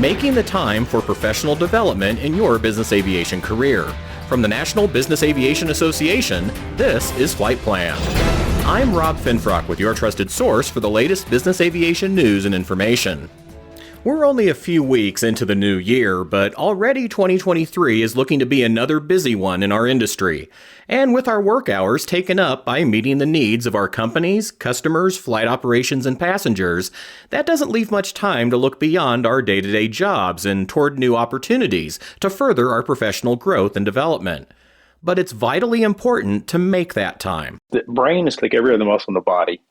making the time for professional development in your business aviation career. From the National Business Aviation Association, this is Flight Plan. I'm Rob Finfrock with your trusted source for the latest business aviation news and information. We're only a few weeks into the new year, but already 2023 is looking to be another busy one in our industry. And with our work hours taken up by meeting the needs of our companies, customers, flight operations, and passengers, that doesn't leave much time to look beyond our day-to-day jobs and toward new opportunities to further our professional growth and development. But it's vitally important to make that time. The brain is like every other muscle in the body.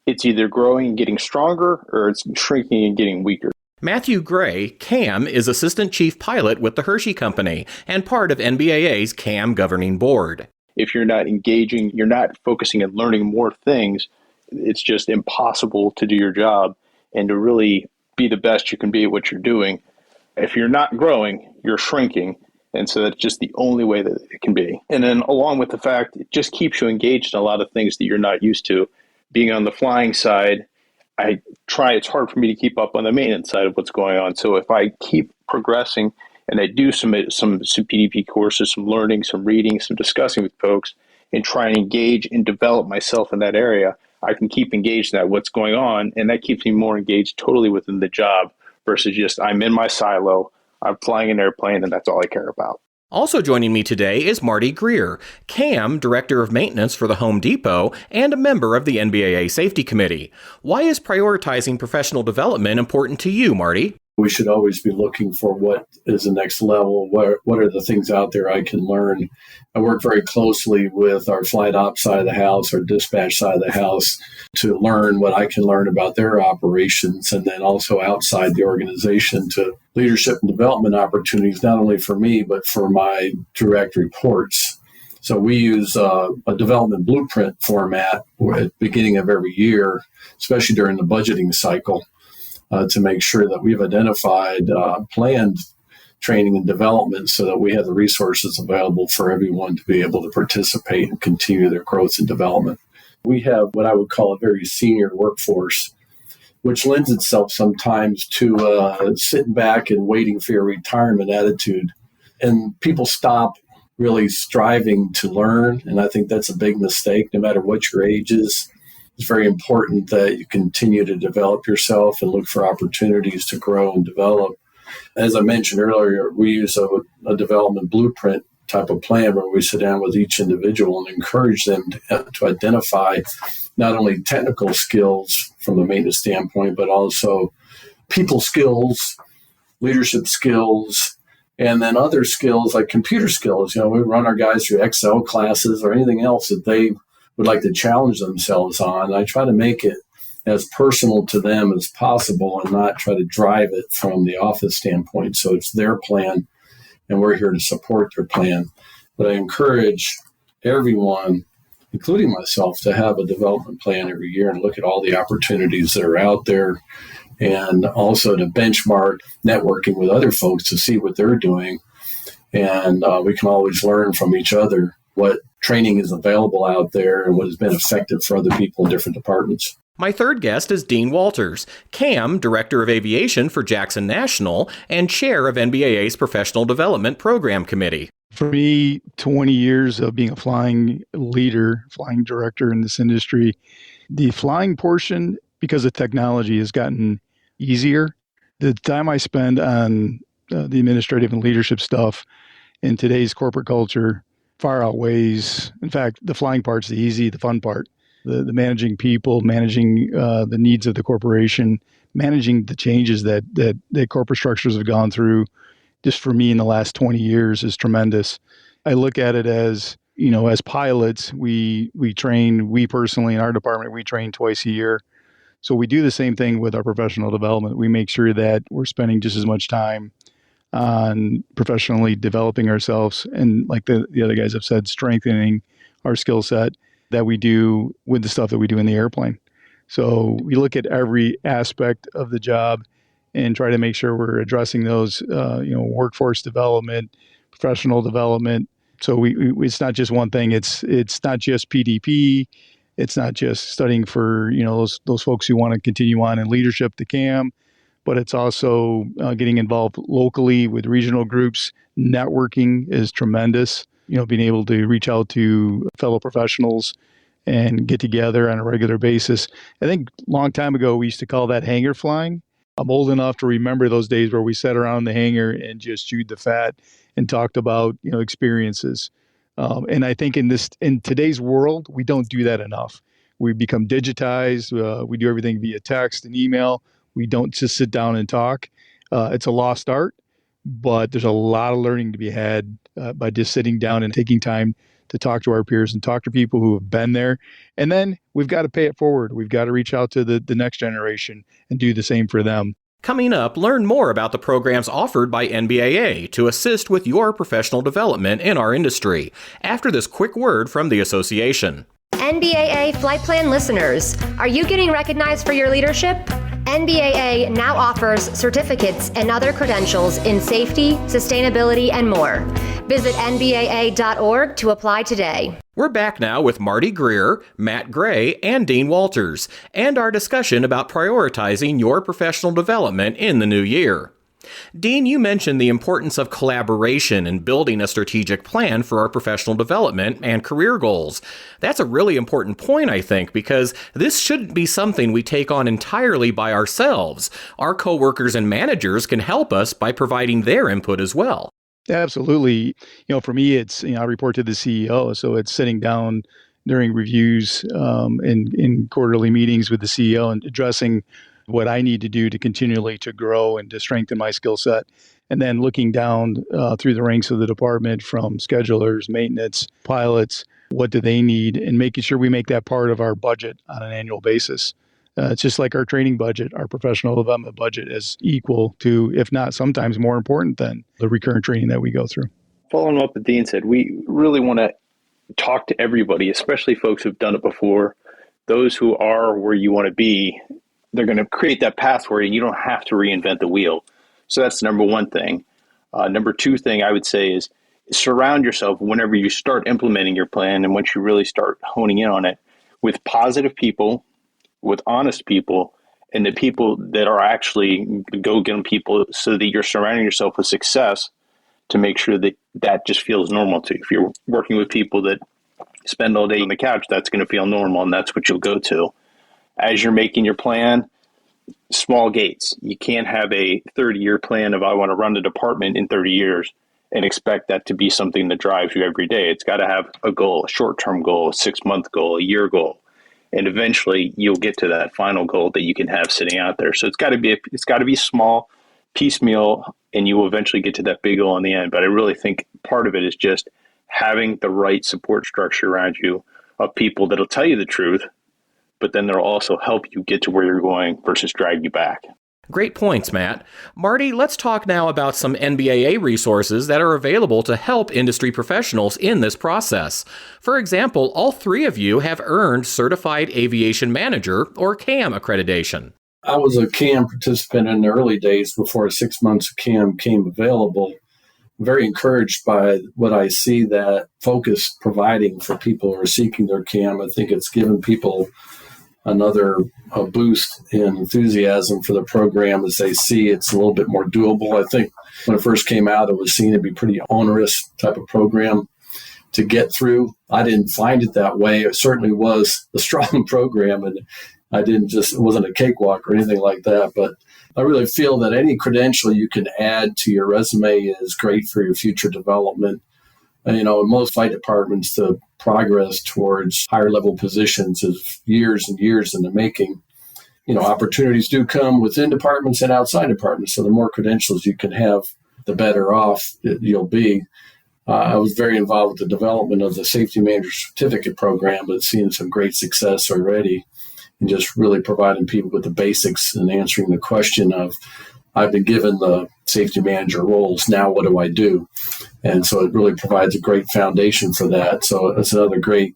It's either growing and getting stronger, or it's shrinking and getting weaker. Matthew Gray, CAM, is Assistant Chief Pilot with the Hershey Company and part of NBAA's CAM Governing Board. If you're not engaging, you're not focusing and learning more things, it's just impossible to do your job and to really be the best you can be at what you're doing. If you're not growing, you're shrinking. And so that's just the only way that it can be. And then along with the fact, it just keeps you engaged in a lot of things that you're not used to. Being on the flying side, it's hard for me to keep up on the maintenance side of what's going on. So if I keep progressing and I do some PDP courses, some learning, some reading, some discussing with folks, and try and engage and develop myself in that area, I can keep engaged in that, what's going on. And that keeps me more engaged totally within the job versus just I'm in my silo, I'm flying an airplane, and that's all I care about. Also joining me today is Marty Greer, CAM Director of Maintenance for the Home Depot and a member of the NBAA Safety Committee. Why is prioritizing professional development important to you, Marty? We should always be looking for what is the next level. What are the things out there I can learn? I work very closely with our flight ops side of the house, our dispatch side of the house, to learn what I can learn about their operations, and then also outside the organization to leadership and development opportunities, not only for me, but for my direct reports. So we use a development blueprint format at the beginning of every year, especially during the budgeting cycle, to make sure that we've identified planned training and development so that we have the resources available for everyone to be able to participate and continue their growth and development. We have what I would call a very senior workforce, which lends itself sometimes to sitting back and waiting for your retirement attitude. And people stop really striving to learn, and I think that's a big mistake, no matter what your age is. It's very important that you continue to develop yourself and look for opportunities to grow and develop. As I mentioned earlier, we use a development blueprint type of plan where we sit down with each individual and encourage them to identify not only technical skills from a maintenance standpoint, but also people skills, leadership skills, and then other skills like computer skills. We run our guys through Excel classes or anything else that they would like to challenge themselves on. I try to make it as personal to them as possible and not try to drive it from the office standpoint. So it's their plan, and we're here to support their plan. But I encourage everyone, including myself, to have a development plan every year and look at all the opportunities that are out there, and also to benchmark networking with other folks to see what they're doing. And we can always learn from each other what training is available out there and what has been effective for other people in different departments. My third guest is Dean Walters, CAM Director of Aviation for Jackson National and Chair of NBAA's Professional Development Program Committee. For me, 20 years of being a flying leader, flying director in this industry, the flying portion, because of technology, has gotten easier. The time I spend on the administrative and leadership stuff in today's corporate culture far outweighs, in fact, the flying part's the easy, the fun part. The managing people, managing the needs of the corporation, managing the changes that corporate structures have gone through, just for me in the last 20 years is tremendous. I look at it as, as pilots, we train, we personally in our department, we train twice a year. So we do the same thing with our professional development. We make sure that we're spending just as much time on professionally developing ourselves and, like the other guys have said, strengthening our skill set that we do with the stuff that we do in the airplane. So we look at every aspect of the job and try to make sure we're addressing those, workforce development, professional development. So it's not just one thing. It's not just PDP. It's not just studying for those folks who want to continue on in leadership to CAM, but it's also getting involved locally with regional groups. Networking is tremendous. Being able to reach out to fellow professionals and get together on a regular basis. I think a long time ago, we used to call that hangar flying. I'm old enough to remember those days where we sat around the hangar and just chewed the fat and talked about, experiences. And I think in today's world, we don't do that enough. We become digitized. We do everything via text and email. We don't just sit down and talk. It's a lost art, but there's a lot of learning to be had by just sitting down and taking time to talk to our peers and talk to people who have been there. And then we've got to pay it forward. We've got to reach out to the next generation and do the same for them. Coming up, learn more about the programs offered by NBAA to assist with your professional development in our industry after this quick word from the association. NBAA Flight Plan listeners, are you getting recognized for your leadership? NBAA now offers certificates and other credentials in safety, sustainability, and more. Visit nbaa.org to apply today. We're back now with Marty Greer, Matt Gray, and Dean Walters, and our discussion about prioritizing your professional development in the new year. Dean, you mentioned the importance of collaboration and building a strategic plan for our professional development and career goals. That's a really important point, I think, because this shouldn't be something we take on entirely by ourselves. Our coworkers and managers can help us by providing their input as well. Absolutely. For me, it's, I report to the CEO, so it's sitting down during reviews in quarterly meetings with the CEO and addressing what I need to do to continually to grow and to strengthen my skill set. And then looking down through the ranks of the department from schedulers, maintenance, pilots, what do they need, and making sure we make that part of our budget on an annual basis. It's just like our training budget, our professional development budget is equal to, if not sometimes more important than the recurrent training that we go through. Following up what Dean said, we really want to talk to everybody, especially folks who've done it before. Those who are where you want to be, they're going to create that pathway and you don't have to reinvent the wheel. So that's number one thing. Number two thing I would say is surround yourself whenever you start implementing your plan and once you really start honing in on it with positive people, with honest people, and the people that are actually go-getting people so that you're surrounding yourself with success to make sure that that just feels normal to you. If you're working with people that spend all day on the couch, that's going to feel normal and that's what you'll go to. As you're making your plan, small gates. You can't have a 30-year plan of I want to run the department in 30 years and expect that to be something that drives you every day. It's got to have a goal, a short-term goal, a 6-month goal, a year goal. And eventually you'll get to that final goal that you can have sitting out there. So it's got to be small, piecemeal, and you will eventually get to that big goal in the end. But I really think part of it is just having the right support structure around you of people that'll tell you the truth, but then they'll also help you get to where you're going versus drag you back. Great points, Matt. Marty, let's talk now about some NBAA resources that are available to help industry professionals in this process. For example, all three of you have earned Certified Aviation Manager, or CAM, accreditation. I was a CAM participant in the early days before 6 months of CAM came available. I'm very encouraged by what I see that Focus providing for people who are seeking their CAM. I think it's given people another boost in enthusiasm for the program as they see it's a little bit more doable. I think when it first came out, it was seen to be pretty onerous type of program to get through. I didn't find it that way. It certainly was a strong program, and it wasn't a cakewalk or anything like that. But I really feel that any credential you can add to your resume is great for your future development. And, in most flight departments, the progress towards higher level positions is years and years in the making. Opportunities do come within departments and outside departments. So the more credentials you can have, the better off you'll be. I was very involved with the development of the Safety Manager Certificate program, but seeing some great success already and just really providing people with the basics and answering the question of, I've been given the safety manager roles. Now what do I do? And so it really provides a great foundation for that. So it's another great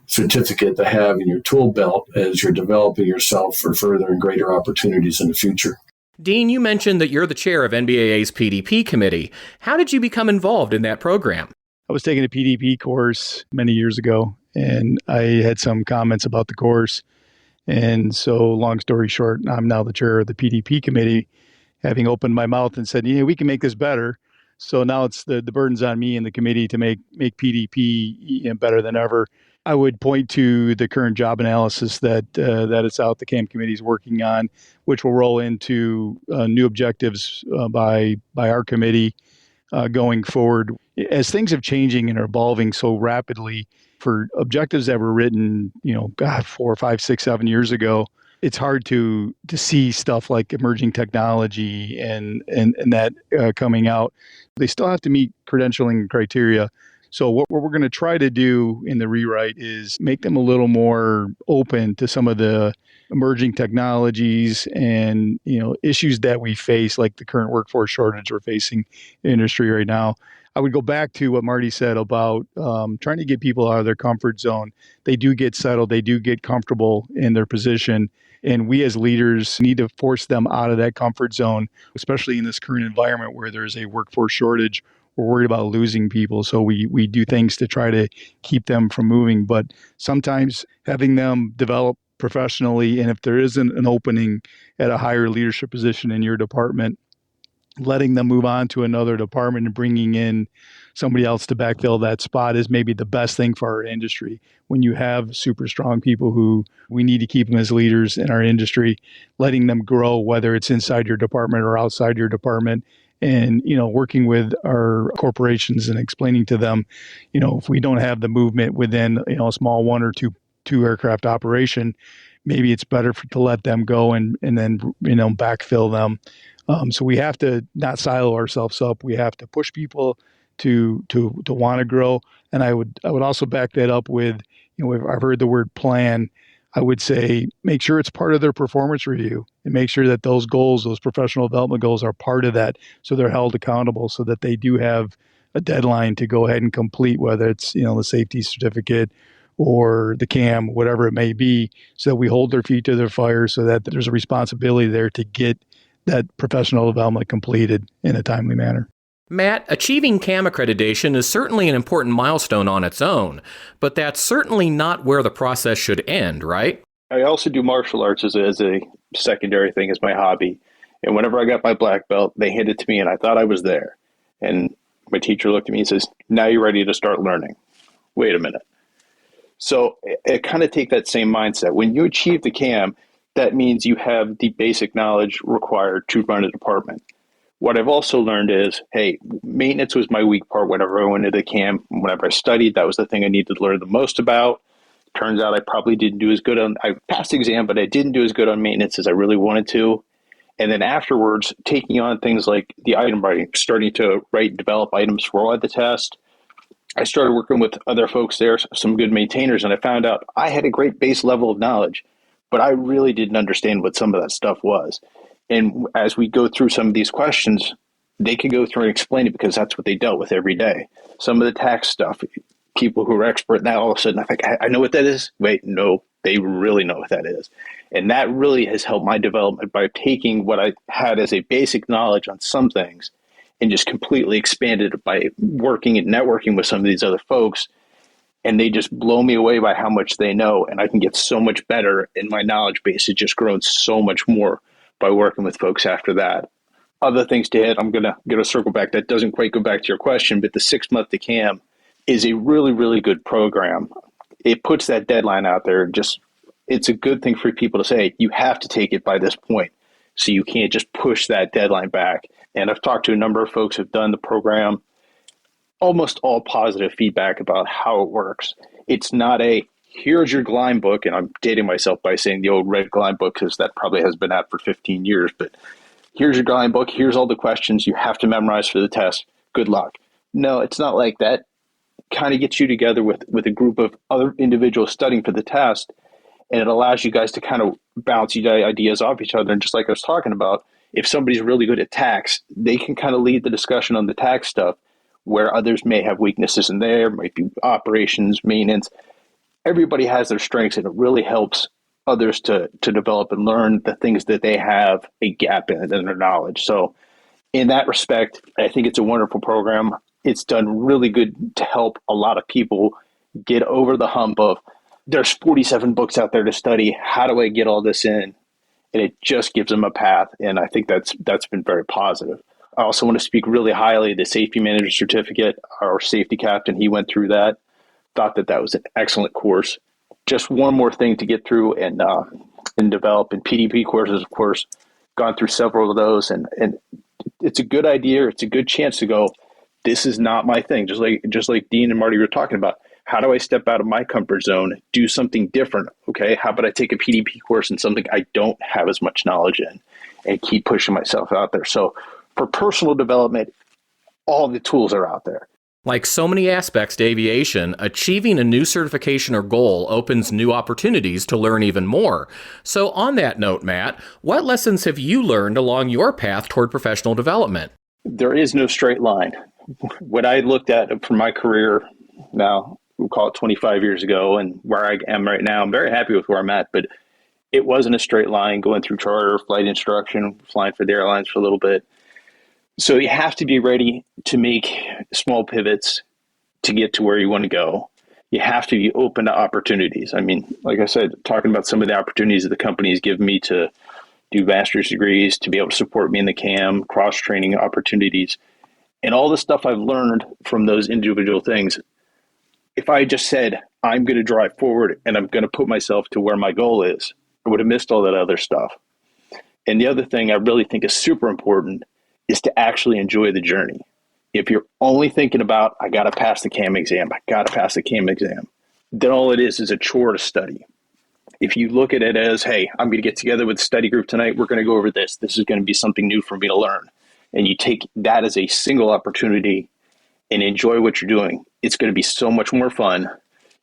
certificate to have in your tool belt as you're developing yourself for further and greater opportunities in the future. Dean, you mentioned that you're the chair of NBAA's PDP committee. How did you become involved in that program? I was taking a PDP course many years ago, and I had some comments about the course. And so, long story short, I'm now the chair of the PDP committee, having opened my mouth and said, we can make this better. So now it's the burden's on me and the committee to make PDP better than ever. I would point to the current job analysis that it's out, the CAM committee is working on, which will roll into new objectives by our committee going forward. As things have changing and are evolving so rapidly, for objectives that were written, 4, 5, 6, 7 years ago, it's hard to see stuff like emerging technology and that coming out. They still have to meet credentialing criteria. So what we're going to try to do in the rewrite is make them a little more open to some of the emerging technologies and issues that we face, like the current workforce shortage we're facing in the industry right now. I would go back to what Marty said about trying to get people out of their comfort zone. They do get settled. They do get comfortable in their position. And we as leaders need to force them out of that comfort zone, especially in this current environment where there's a workforce shortage. We're worried about losing people. So we do things to try to keep them from moving. But sometimes having them develop professionally, and if there isn't an opening at a higher leadership position in your department, letting them move on to another department and bringing in somebody else to backfill that spot is maybe the best thing for our industry. When you have super strong people who we need to keep them as leaders in our industry, letting them grow, whether it's inside your department or outside your department, and working with our corporations and explaining to them, if we don't have the movement within a small 1 or 2 aircraft operation, maybe it's better to let them go and then backfill them. So we have to not silo ourselves up. We have to push people to want to grow. And I would also back that up with, I've heard the word plan. I would say make sure it's part of their performance review and make sure that those goals, those professional development goals, are part of that, so they're held accountable, so that they do have a deadline to go ahead and complete, whether it's the safety certificate or the CAM, whatever it may be, so that we hold their feet to their fire, so that there's a responsibility there to get that professional development completed in a timely manner. Matt, achieving CAM accreditation is certainly an important milestone on its own, but that's certainly not where the process should end, right? I also do martial arts as a secondary thing, as my hobby. And whenever I got my black belt, they handed it to me and I thought I was there. And my teacher looked at me and says, "Now you're ready to start learning." Wait a minute. So I kind of take that same mindset. When you achieve the CAM, that means you have the basic knowledge required to run a department. What I've also learned is, hey, maintenance was my weak part whenever I went into the CAM. Whenever I studied, that was the thing I needed to learn the most about. Turns out I probably didn't do as good I passed the exam, but I didn't do as good on maintenance as I really wanted to. And then afterwards, taking on things like the item writing, starting to write and develop items for the test. I started working with other folks there, some good maintainers, and I found out I had a great base level of knowledge, but I really didn't understand what some of that stuff was. And as we go through some of these questions, they can go through and explain it because that's what they dealt with every day. Some of the tax stuff, people who are expert in that, all of a sudden, I think, I know what that is. Wait, no, they really know what that is. And that really has helped my development by taking what I had as a basic knowledge on some things and just completely expanded it by working and networking with some of these other folks. And they just blow me away by how much they know. And I can get so much better, and my knowledge base has just grown so much more by working with folks after that. Other things to hit, I'm going to circle back. That doesn't quite go back to your question, but the 6-month to CAM is a really, really good program. It puts that deadline out there. It's a good thing for people to say, you have to take it by this point. So you can't just push that deadline back. And I've talked to a number of folks who've done the program, almost all positive feedback about how it works. It's not here's your Gleim book, and I'm dating myself by saying the old red Gleim book because that probably has been out for 15 years, but here's your Gleim book, here's all the questions you have to memorize for the test. Good luck. No, it's not like that. Kind of gets you together with a group of other individuals studying for the test, and it allows you guys to kind of bounce ideas off each other. And just like I was talking about, if somebody's really good at tax, they can kind of lead the discussion on the tax stuff where others may have weaknesses in there, might be operations, maintenance. Everybody has their strengths, and it really helps others to develop and learn the things that they have a gap in their knowledge. So in that respect, I think it's a wonderful program. It's done really good to help a lot of people get over the hump of, there's 47 books out there to study. How do I get all this in? And it just gives them a path. And I think that's been very positive. I also want to speak really highly of the safety manager certificate. Our safety captain, he went through that, thought that was an excellent course. Just one more thing to get through and develop. And PDP courses, of course, gone through several of those. And it's a good idea. It's a good chance to go, this is not my thing. Just like Dean and Marty were talking about. How do I step out of my comfort zone, do something different? Okay, how about I take a PDP course in something I don't have as much knowledge in and keep pushing myself out there? So for personal development, all the tools are out there. Like so many aspects to aviation, achieving a new certification or goal opens new opportunities to learn even more. So on that note, Matt, what lessons have you learned along your path toward professional development? There is no straight line. What I looked at from my career now, we'll call it 25 years ago, and where I am right now, I'm very happy with where I'm at, but it wasn't a straight line going through charter, flight instruction, flying for the airlines for a little bit. So you have to be ready to make small pivots to get to where you want to go. You have to be open to opportunities. I mean, like I said, talking about some of the opportunities that the companies give me to do master's degrees, to be able to support me in the CAM, cross-training opportunities, and all the stuff I've learned from those individual things. If I just said, I'm going to drive forward and I'm going to put myself to where my goal is, I would have missed all that other stuff. And the other thing I really think is super important is to actually enjoy the journey. If you're only thinking about, I got to pass the CAM exam, then all it is a chore to study. If you look at it as, hey, I'm going to get together with the study group tonight, we're going to go over this. This is going to be something new for me to learn. And you take that as a single opportunity and enjoy what you're doing. It's going to be so much more fun.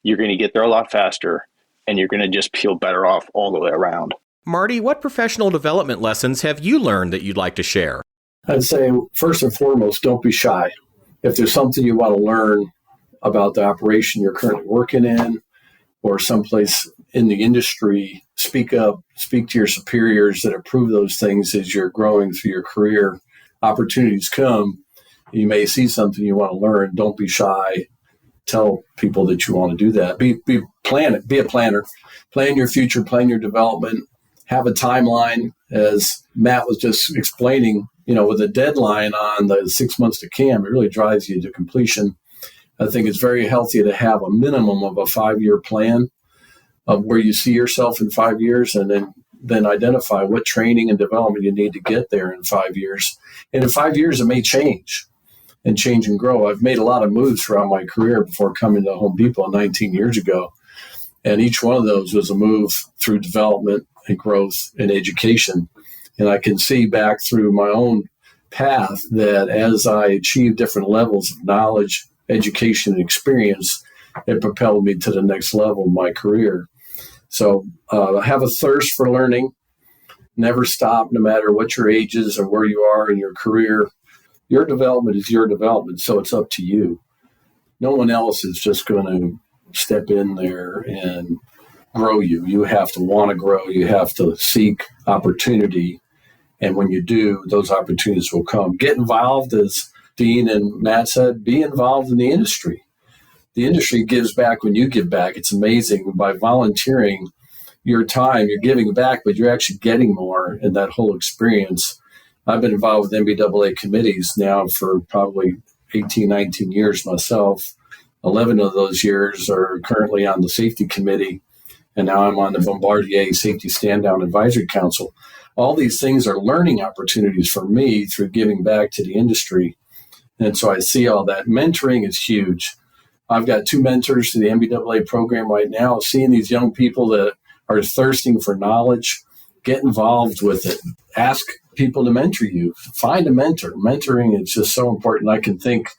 You're going to get there a lot faster, and you're going to just feel better off all the way around. Marty, what professional development lessons have you learned that you'd like to share? I'd say, first and foremost, don't be shy. If there's something you want to learn about the operation you're currently working in or someplace in the industry, speak up, speak to your superiors that approve those things as you're growing through your career. Opportunities come. You may see something you want to learn. Don't be shy. Tell people that you want to do that. Be a planner. Plan your future, plan your development. Have a timeline, as Matt was just explaining, with a deadline on the 6 months to CAM, it really drives you to completion. I think it's very healthy to have a minimum of a 5-year plan of where you see yourself in 5 years, and then identify what training and development you need to get there in 5 years. And in 5 years, it may change and grow. I've made a lot of moves throughout my career before coming to Home Depot 19 years ago. And each one of those was a move through development and growth and education. And I can see back through my own path that as I achieved different levels of knowledge, education, and experience, it propelled me to the next level in my career. So have a thirst for learning. Never stop, no matter what your age is or where you are in your career. Your development is your development, so it's up to you. No one else is just going to step in there and grow you. You have to want to grow. You have to seek opportunity. And when you do, those opportunities will come. Get involved, as Dean and Matt said, be involved in the industry. The industry gives back when you give back. It's amazing. By volunteering your time, you're giving back, but you're actually getting more in that whole experience. I've been involved with NBAA committees now for probably 18, 19 years myself. 11 of those years are currently on the safety committee, and now I'm on the Bombardier Safety Stand-Down Advisory Council. All these things are learning opportunities for me through giving back to the industry. And so I see all that. Mentoring is huge. I've got 2 mentors to the NBAA program right now. Seeing these young people that are thirsting for knowledge, get involved with it. Ask people to mentor you. Find a mentor. Mentoring is just so important. I can think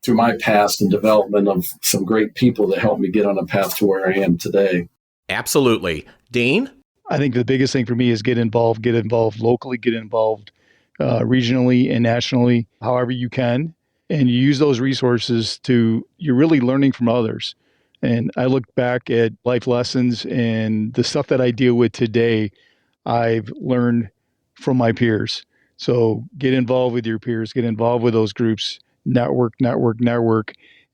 through my past and development of some great people that helped me get on a path to where I am today. Absolutely. Dean? I think the biggest thing for me is get involved locally, get involved regionally and nationally, however you can. And you use those resources you're really learning from others. And I look back at life lessons and the stuff that I deal with today, I've learned from my peers. So get involved with your peers, get involved with those groups, network.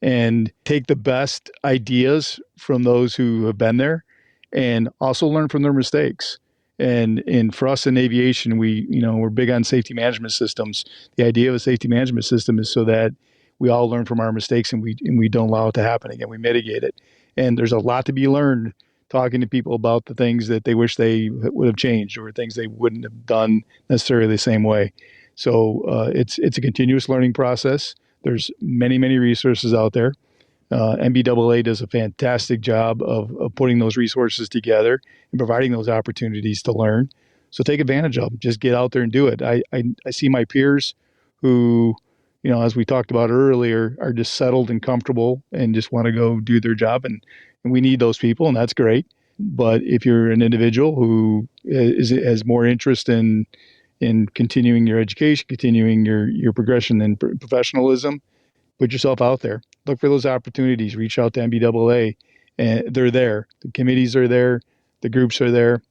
and take the best ideas from those who have been there and also learn from their mistakes. And for us in aviation, we're big on safety management systems. The idea of a safety management system is so that we all learn from our mistakes and we don't allow it to happen again. We mitigate it. And there's a lot to be learned talking to people about the things that they wish they would have changed or things they wouldn't have done necessarily the same way. So it's a continuous learning process. There's many, many resources out there. NBAA does a fantastic job of putting those resources together and providing those opportunities to learn. So take advantage of them. Just get out there and do it. I see my peers who, as we talked about earlier, are just settled and comfortable and just want to go do their job. And we need those people, and that's great. But if you're an individual who has more interest in continuing your education, continuing your progression and professionalism, put yourself out there. Look for those opportunities. Reach out to NBAA. And they're there. The committees are there. The groups are there.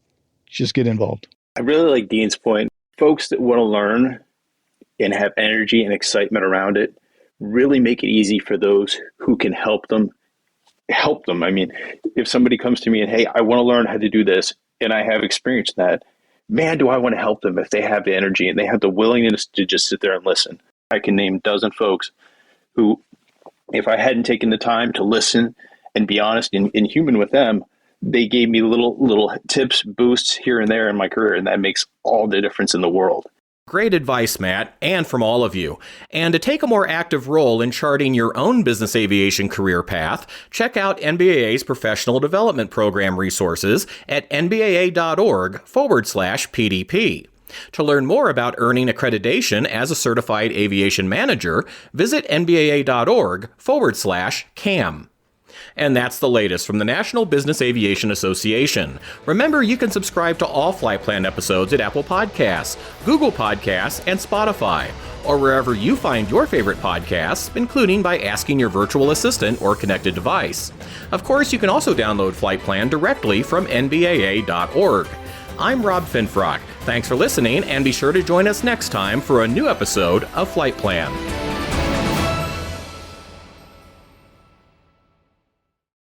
Just get involved. I really like Dean's point. Folks that want to learn and have energy and excitement around it, really make it easy for those who can help them. I mean, if somebody comes to me and, hey, I want to learn how to do this, and I have experienced that, man, do I want to help them if they have the energy and they have the willingness to just sit there and listen. I can name a dozen folks who, if I hadn't taken the time to listen and be honest and human with them, they gave me little tips, boosts here and there in my career, and that makes all the difference in the world. Great advice, Matt, and from all of you. And to take a more active role in charting your own business aviation career path, check out NBAA's professional development program resources at nbaa.org/PDP. To learn more about earning accreditation as a certified aviation manager, visit nbaa.org/CAM. And that's the latest from the National Business Aviation Association. Remember, you can subscribe to all Flight Plan episodes at Apple Podcasts, Google Podcasts, and Spotify, or wherever you find your favorite podcasts, including by asking your virtual assistant or connected device. Of course, you can also download Flight Plan directly from nbaa.org. I'm Rob Finfrock. Thanks for listening, and be sure to join us next time for a new episode of Flight Plan.